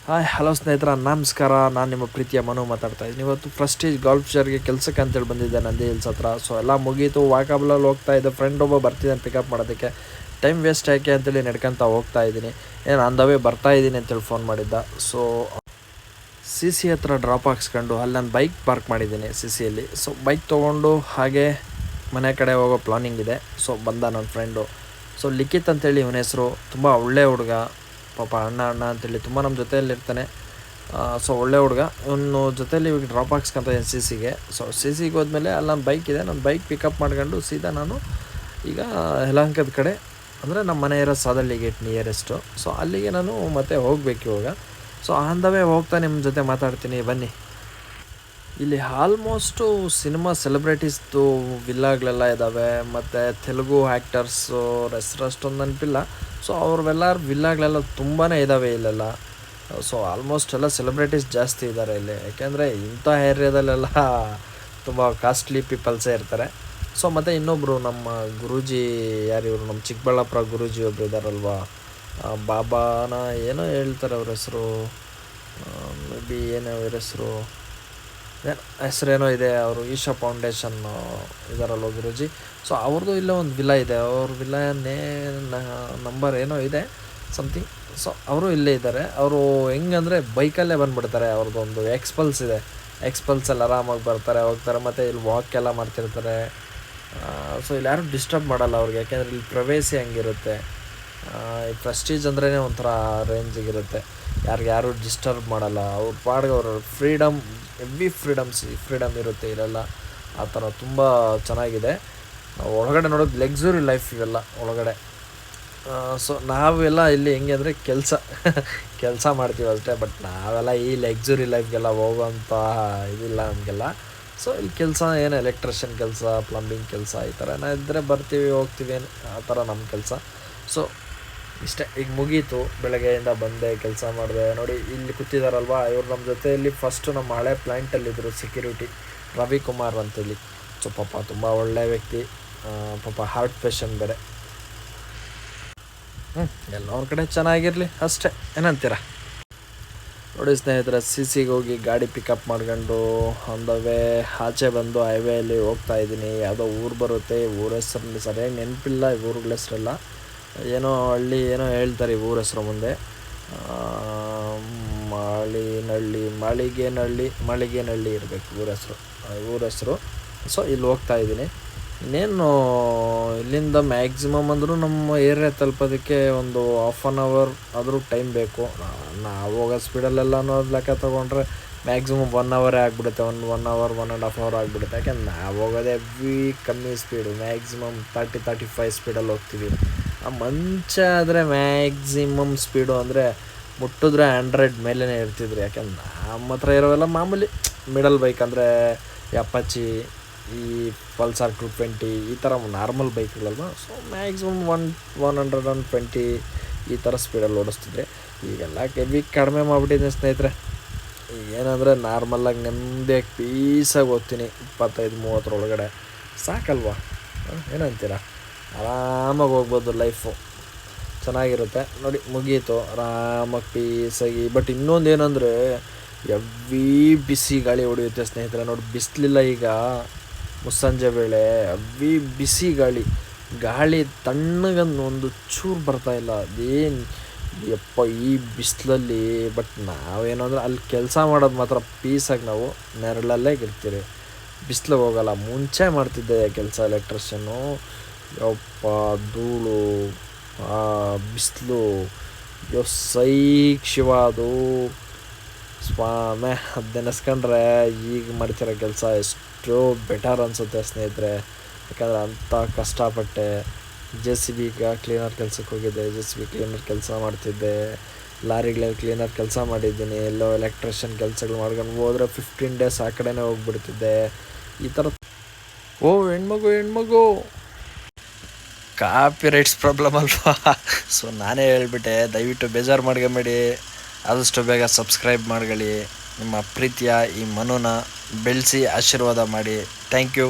Hi hello ಸ್ನೇಹಿತರ ನಮಸ್ಕಾರ. ನಾನು ನಿಮ್ಮ ಪ್ರೀತಿಯ ಮನು ಮಾತಾಡ್ತಾ ಇದ್ದೀನಿ. ಇವತ್ತು ಪ್ರೆಸ್ಟೀಜ್ ಗಾಲ್ಫ್ ಶೇರ್ಗೆ ಕೆಲಸಕ್ಕೆ ಅಂತೇಳಿ ಬಂದಿದ್ದೆ ನಂದಿ ಹಿಲ್ಸ್ ಹತ್ರ. ಸೊ ಎಲ್ಲ ಮುಗೀತು, ವಾಕಬಲಲ್ಲಿ ಹೋಗ್ತಾ ಇದ್ದೆ. ಫ್ರೆಂಡ್ ಒಬ್ಬ ಬರ್ತಿದ್ದಾನೆ ಪಿಕಪ್ ಮಾಡೋದಕ್ಕೆ. ಟೈಮ್ ವೇಸ್ಟ್ ಯಾಕೆ ಅಂತೇಳಿ ನಡ್ಕೊತ ಹೋಗ್ತಾ ಇದ್ದೀನಿ. ಏನು ಅಂದವೇ ಬರ್ತಾ ಇದ್ದೀನಿ ಅಂತೇಳಿ ಫೋನ್ ಮಾಡಿದ್ದ. ಸೊ ಸಿ ಹತ್ರ ಡ್ರಾಪ್ ಹಾಕ್ಸ್ಕೊಂಡು ಅಲ್ಲಿ ನಾನು ಬೈಕ್ ಪಾರ್ಕ್ ಮಾಡಿದ್ದೀನಿ ಸಿಯಲ್ಲಿ. ಸೊ ಬೈಕ್ ತೊಗೊಂಡು ಹಾಗೆ ಮನೆ ಕಡೆ ಹೋಗೋ ಪ್ಲಾನಿಂಗ್ ಇದೆ. ಸೊ ಬಂದ ನನ್ನ ಫ್ರೆಂಡು. ಸೊ ಲಿಖಿತ್ ಅಂತೇಳಿ ಇವನ ಹೆಸರು. ತುಂಬ ಒಳ್ಳೆ ಹುಡುಗ, ಪಾಪ ಅಣ್ಣ ಅಂತೇಳಿ ತುಂಬ ನಮ್ಮ ಜೊತೆಯಲ್ಲಿ ಇರ್ತಾನೆ. ಸೊ ಒಳ್ಳೆ ಹುಡುಗ. ಇವನು ಜೊತೆಯಲ್ಲಿ ಇವಾಗ ಡ್ರಾಪ್ ಹಾಕ್ಸ್ಕೊಂತ ಸಿಗೆ. ಸೊ ಸಿಗೆ ಹೋದ್ಮೇಲೆ ಅಲ್ಲಿ ನನ್ನ ಬೈಕ್ ಇದೆ. ನನ್ನ ಬೈಕ್ ಪಿಕಪ್ ಮಾಡ್ಕೊಂಡು ಸೀದಾ ನಾನು ಈಗ ಯಲಹಂಕದ ಕಡೆ, ಅಂದರೆ ನಮ್ಮ ಮನೆ ಇರೋ ಸಾದಳ್ಳಿ ಗೇಟ್ ನಿಯರೆಸ್ಟು. ಸೊ ಅಲ್ಲಿಗೆ ನಾನು ಮತ್ತೆ ಹೋಗಬೇಕು ಇವಾಗ. ಸೊ ಆನ್ ದ ವೇ ಹೋಗ್ತಾ ನಿಮ್ಮ ಜೊತೆ ಮಾತಾಡ್ತೀನಿ, ಬನ್ನಿ. ಇಲ್ಲಿ ಆಲ್ಮೋಸ್ಟು ಸಿನಿಮಾ ಸೆಲೆಬ್ರಿಟೀಸ್ದು ವಿಲ್ಲಾಗಳೆಲ್ಲ ಇದ್ದಾವೆ, ಮತ್ತು ತೆಲುಗು ಆ್ಯಕ್ಟರ್ಸು ಹೆಸ್ರು ಅಷ್ಟೊಂದು ನೆನಪಿಲ್ಲ. ಸೊ ಅವ್ರವೆಲ್ಲರ ವಿಲ್ಲಾಗಳೆಲ್ಲ ತುಂಬಾ ಇದ್ದಾವೆ ಇಲ್ಲೆಲ್ಲ. ಸೊ ಆಲ್ಮೋಸ್ಟ್ ಎಲ್ಲ ಸೆಲೆಬ್ರಿಟೀಸ್ ಜಾಸ್ತಿ ಇದ್ದಾರೆ ಇಲ್ಲಿ. ಯಾಕೆಂದರೆ ಇಂಥ ಏರಿಯಾದಲ್ಲೆಲ್ಲ ತುಂಬ ಕಾಸ್ಟ್ಲಿ ಪೀಪಲ್ಸೇ ಇರ್ತಾರೆ. ಸೊ ಮತ್ತು ಇನ್ನೊಬ್ಬರು ನಮ್ಮ ಗುರೂಜಿ, ಯಾರು ಇವರು, ನಮ್ಮ ಚಿಕ್ಕಬಳ್ಳಾಪುರ ಗುರೂಜಿ ಒಬ್ಬರು ಇದ್ದಾರಲ್ವ, ಬಾಬಾನ ಏನೋ ಹೇಳ್ತಾರೆ ಅವ್ರ ಹೆಸರು, ಮೇ ಬಿ ಏನೋ ಅವ್ರ ಹೆಸರೇನೋ ಇದೆ. ಅವರು ಈಶಾ ಫೌಂಡೇಶನ್ ಇದಾರಲ್ವ ಗುರೂಜಿ. ಸೊ ಅವ್ರದ್ದು ಇಲ್ಲೇ ಒಂದು ವಿಲ್ಲ ಇದೆ. ಅವ್ರ ವಿಲ್ಲ ನಂಬರ್ ಏನೋ ಇದೆ ಸಮಥಿಂಗ್. ಸೊ ಅವರು ಇಲ್ಲೇ ಇದ್ದಾರೆ. ಅವರು ಹೆಂಗಂದರೆ ಬೈಕಲ್ಲೇ ಬಂದುಬಿಡ್ತಾರೆ. ಅವ್ರದ್ದೊಂದು ಎಕ್ಸ್ಪಲ್ಸ್ ಇದೆ. ಎಕ್ಸ್ಪಲ್ಸಲ್ಲಿ ಆರಾಮಾಗಿ ಬರ್ತಾರೆ ಹೋಗ್ತಾರೆ, ಮತ್ತು ಇಲ್ಲಿ ವಾಕ್ ಎಲ್ಲ ಮಾಡ್ತಿರ್ತಾರೆ. ಸೊ ಇಲ್ಲಿ ಯಾರೂ ಡಿಸ್ಟರ್ಬ್ ಮಾಡಲ್ಲ ಅವ್ರಿಗೆ, ಯಾಕೆಂದರೆ ಇಲ್ಲಿ ಪ್ರವೇಸಿ ಹಂಗಿರುತ್ತೆ. ಈ ಪ್ರೆಸ್ಟೀಜ್ ಅಂದ್ರೇ ಒಂಥರ ರೇಂಜಿಗಿರುತ್ತೆ. ಯಾರು ಡಿಸ್ಟರ್ಬ್ ಮಾಡಲ್ಲ. ಅವ್ರ ಪಾಡ್ಗೆ ಅವರು ಫ್ರೀಡಮ್, ಹೆವಿ ಫ್ರೀಡಮ್ ಇರುತ್ತೆ ಇಲ್ಲೆಲ್ಲ. ಆ ಥರ ತುಂಬ ಚೆನ್ನಾಗಿದೆ. ಒಳಗಡೆ ನೋಡೋದು ಲಕ್ಸುರಿ ಲೈಫ್ ಇವೆಲ್ಲ ಒಳಗಡೆ. ಸೊ ನಾವೆಲ್ಲ ಇಲ್ಲಿ ಹೆಂಗೆ ಅಂದರೆ ಕೆಲಸ ಮಾಡ್ತೀವಿ ಅಷ್ಟೇ. ಬಟ್ ನಾವೆಲ್ಲ ಈ ಲಕ್ಸುರಿ ಲೈಫ್ಗೆಲ್ಲ ಹೋಗೋಂಥ ಇದಿಲ್ಲ ನಮಗೆಲ್ಲ. ಸೊ ಇಲ್ಲಿ ಕೆಲಸ ಏನು ಎಲೆಕ್ಟ್ರಿಷಿಯನ್ ಕೆಲಸ, ಪ್ಲಂಬಿಂಗ್ ಕೆಲಸ ಈ ಥರ ಇದ್ದರೆ ಬರ್ತೀವಿ ಹೋಗ್ತೀವಿ, ಆ ಥರ ನಮ್ಮ ಕೆಲಸ. ಸೊ ಇಷ್ಟೇ. ಈಗ ಮುಗೀತು, ಬೆಳಗ್ಗೆಯಿಂದ ಬಂದೆ, ಕೆಲಸ ಮಾಡಿದೆ. ನೋಡಿ ಇಲ್ಲಿ ಕೂತಿದ್ದಾರಲ್ವ, ಇವ್ರು ನಮ್ಮ ಜೊತೆಯಲ್ಲಿ ಫಸ್ಟು ನಮ್ಮ ಹಳೆ ಪ್ಲ್ಯಾಂಟಲ್ಲಿದ್ದರು ಸೆಕ್ಯೂರಿಟಿ, ರವಿಕುಮಾರ್ ಅಂತೇಳಿ. ಸೊ ಪಾಪ ತುಂಬ ಒಳ್ಳೆಯ ವ್ಯಕ್ತಿ. ಪಾಪ ಹಾರ್ಟ್ ಪೇಷಂಟ್ ಬೇರೆ. ಎಲ್ಲರ ಕಡೆ ಚೆನ್ನಾಗಿರಲಿ ಅಷ್ಟೇ, ಏನಂತೀರ? ನೋಡಿ ಸ್ನೇಹಿತರೆ, ಸಿಗೆ ಹೋಗಿ ಗಾಡಿ ಪಿಕಪ್ ಮಾಡ್ಕೊಂಡು ಆನ್ ದ ವೇ ಆಚೆ ಬಂದು ಹೈವೇಲಿ ಹೋಗ್ತಾ ಇದ್ದೀನಿ. ಯಾವುದೋ ಊರು ಬರುತ್ತೆ, ಊರ ಹೆಸರಲ್ಲಿ ಸರಿಯಾಗಿ ನೆನಪಿಲ್ಲ, ಊರುಗಳ ಹೆಸರೆಲ್ಲ. ಏನೋ ಹಳ್ಳಿ ಏನೋ ಹೇಳ್ತಾರೆ ಈ ಊರ ಹೆಸರು ಮುಂದೆ. ಮಾಳಿಗೇನಹಳ್ಳಿ ಇರಬೇಕು ಊರ ಹೆಸರು. ಸೊ ಇಲ್ಲಿ ಹೋಗ್ತಾ ಇದ್ದೀನಿ. ಇನ್ನೇನು ಇಲ್ಲಿಂದ ಮ್ಯಾಕ್ಸಿಮಮ್ ಅಂದರೂ ನಮ್ಮ ಏರಿಯಾ ತಲುಪೋದಕ್ಕೆ ಒಂದು 1/2 ಆದರೂ ಟೈಮ್ ಬೇಕು. ನಾವು ಹೋಗೋ ಸ್ಪೀಡಲ್ಲೆಲ್ಲ ಲೆಕ್ಕ ತೊಗೊಂಡ್ರೆ ಮ್ಯಾಕ್ಸಿಮಮ್ 1 ಅವರೇ ಆಗಿಬಿಡುತ್ತೆ. 1 ಅವರ್ 1.5 ಆಗಿಬಿಡುತ್ತೆ. ಯಾಕೆಂದ್ರೆ ನಾವು ಹೋಗೋದೇ ಕಮ್ಮಿ ಸ್ಪೀಡು, ಮ್ಯಾಕ್ಸಿಮಮ್ 30-35 ಸ್ಪೀಡಲ್ಲಿ ಹೋಗ್ತೀವಿ. ಆ ಮಂಚ ಆದರೆ ಮ್ಯಾಕ್ಸಿಮಮ್ ಸ್ಪೀಡು ಅಂದರೆ ಮುಟ್ಟಿದ್ರೆ 100 ಮೇಲೇ ಇರ್ತಿದ್ರು. ಯಾಕೆಂದ್ರೆ ನಮ್ಮ ಹತ್ರ ಇರೋವೆಲ್ಲ ಮಾಮೂಲಿ ಮಿಡಲ್ ಬೈಕ್, ಅಂದರೆ ಅಪಾಚಿ, ಈ ಪಲ್ಸರ್ 220 ಈ ಥರ ನಾರ್ಮಲ್ ಬೈಕ್ಗಳಲ್ವ. ಸೊ ಮ್ಯಾಕ್ಸಿಮಮ್ 120 ಈ ಥರ ಸ್ಪೀಡಲ್ಲಿ ಓಡಿಸ್ತಿದ್ರೆ. ಈಗೆಲ್ಲ ಕಡಿಮೆ ಮಾಡಿಬಿಟ್ಟಿದ್ದೀನಿ ಸ್ನೇಹಿತರೆ. ಈಗೇನಂದರೆ ನಾರ್ಮಲಾಗಿ ನೆಮ್ಮದಿಯಾಗಿ ಪೀಸಾಗಿ ಹೋಗ್ತೀನಿ. 25-30 ಒಳಗಡೆ ಸಾಕಲ್ವಾ, ಏನಂತೀರ? ಆರಾಮಾಗಿ ಹೋಗ್ಬೋದು, ಲೈಫು ಚೆನ್ನಾಗಿರುತ್ತೆ. ನೋಡಿ ಮುಗೀತು, ಆರಾಮಾಗಿ ಪೀಸಾಗಿ. ಬಟ್ ಇನ್ನೊಂದು ಏನಂದರೆ ಎವ್ವಿ ಬಿಸಿ ಗಾಳಿ ಹೊಡೆಯುತ್ತೆ ಸ್ನೇಹಿತರೆ. ನೋಡಿ ಬಿಸಿಲಿಲ್ಲ ಈಗ, ಮುಸ್ಸಂಜೆ ವೇಳೆ ಎವ್ವಿ ಬಿಸಿ ಗಾಳಿ ತಣ್ಣಗಂದು ಒಂದು ಚೂರು ಬರ್ತಾಯಿಲ್ಲ. ಅದೇನು ಯಪ್ಪ ಈ ಬಿಸಿಲಲ್ಲಿ. ಬಟ್ ನಾವೇನು ಅಂದರೆ ಅಲ್ಲಿ ಕೆಲಸ ಮಾಡೋದು ಮಾತ್ರ ಪೀಸಾಗಿ ನಾವು ನೆರಳಲ್ಲೇ ಇರ್ತೀರಿ, ಬಿಸಿಲಿಗೆ ಹೋಗಲ್ಲ. ಮುಂಚೆ ಮಾಡ್ತಿದ್ದೆ ಕೆಲಸ ಎಲೆಕ್ಟ್ರಿಷಿಯನ್ನು. ಯಪ್ಪ ಧೂಳು, ಬಿಸಿಲು, ಶಿವ ಅದು ಸ್ವಾಮೆ. ಅದು ನೆನೆಸ್ಕೊಂಡ್ರೆ ಈಗ ಮಾಡ್ತಿರೋ ಕೆಲಸ ಎಷ್ಟೋ ಬೆಟರ್ ಅನಿಸುತ್ತೆ ಸ್ನೇಹಿತರೆ. ಯಾಕಂದರೆ ಅಂಥ ಕಷ್ಟಪಟ್ಟೆ. JCB ಕ್ಲೀನರ್ ಕೆಲಸಕ್ಕೆ ಹೋಗಿದ್ದೆ, JCB ಕ್ಲೀನರ್ ಕೆಲಸ ಮಾಡ್ತಿದ್ದೆ. ಲಾರಿಗಳಲ್ಲಿ ಕ್ಲೀನರ್ ಕೆಲಸ ಮಾಡಿದ್ದೀನಿ. ಎಲ್ಲೋ ಎಲೆಕ್ಟ್ರಿಷಿಯನ್ ಕೆಲಸಗಳು ಮಾಡ್ಕೊಂಡು ಹೋದರೆ 15 ಡೇಸ್ ಆ ಕಡೆನೇ ಹೋಗ್ಬಿಡ್ತಿದ್ದೆ. ಈ ಥರ ಹೆಣ್ಮಗು ಕಾಪಿ ರೈಟ್ಸ್ ಪ್ರಾಬ್ಲಮ್ ಅಲ್ವಾ. ಸೊ ನಾನೇ ಹೇಳ್ಬಿಟ್ಟೆ, ದಯವಿಟ್ಟು ಬೇಜಾರು ಮಾಡ್ಕೊಂಬೇಡಿ. ಆದಷ್ಟು ಬೇಗ ಸಬ್ಸ್ಕ್ರೈಬ್ ಮಾಡ್ಕೊಳ್ಳಿ. ನಿಮ್ಮ ಪ್ರೀತಿಯ ಈ ಮನುನ ಬೆಳೆಸಿ ಆಶೀರ್ವಾದ ಮಾಡಿ. Thank you.